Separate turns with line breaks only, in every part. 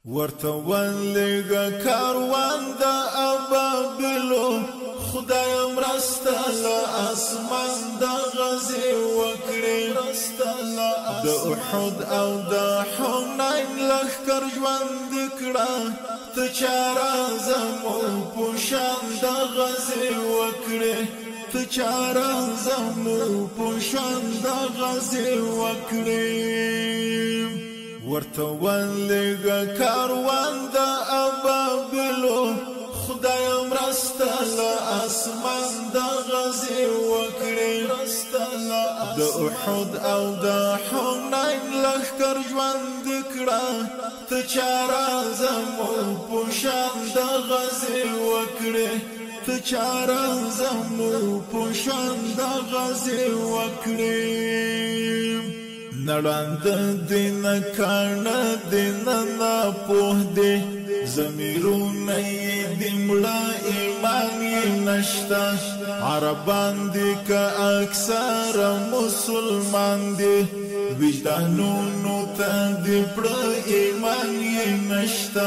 ورته ولېږه کاروان د ابابیلو خدای مرسته له اسمان د غزې وکړې د احد او د حنین لښکر ژوند کړه ته چاره زموږ په شان د غزې وکړې ته چاره زموږ په شان د غزې وکړې ورته ولېږه کاروان د ابابیلو خدای مرسته له اسمان د غزې وکړې د احد او د حنین لښکر ژوند کړه ته چاره زموږ په شان د غزې وکړې ته چاره زموږ په شان د غزې وکړې نړند دین کاڼه دین نه پوه دی زمیرونه یې د مړه ایمان یې نشته عربان دي که اکثر مسلمان دي وجدانونو ته د پړه ایمان یې نشته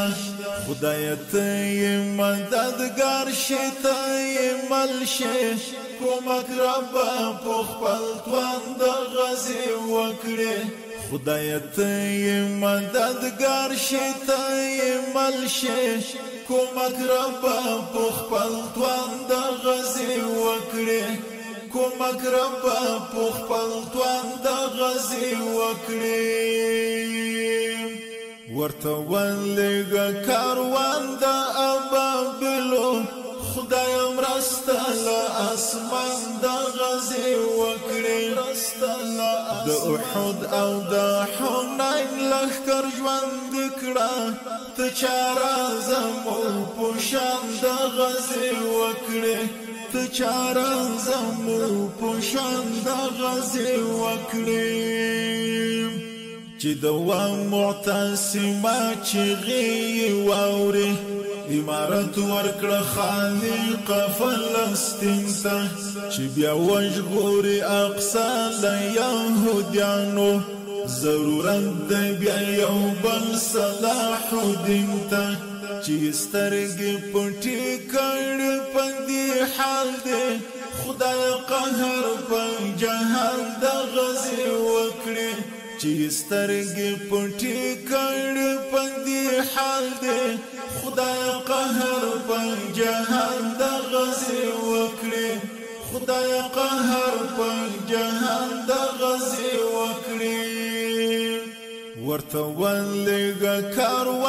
خدای ته یې مددګار شي ته یې مل شي کومک ربه په خپل توان د غزې وکړې خدای ته یې مددګار شي ته یې مل شي کومک ربه په خپل توان د غزې وکړې کومک ربه په خپل توان د غزې وکړې ورته ولېږه کاروان د ابابیلو خدای مرسته له اسمان د غزې وکړې د احد او د حنین لښکر ژوند کړه ته چاره زموږ په شان د غزې وکړې ته چاره زموږ په شان د غزې وکړې چې د معتصمه چغې واوري امارت ورکړه خالق فلسطین ته چې بیا وژغوري اقصی د یهودیانو ضرورت دی بیا یو بل صلاح الدین ته چې سترګې پټې کړې په دې حال دی خدای قهر په جهان د غزې وکړې چې سترګې پټې کړې په دې حال دی خدای قهر په جهان د غزې وکړې خدای قهر په جهان د غزې وکړې ورته ولېږه کاروان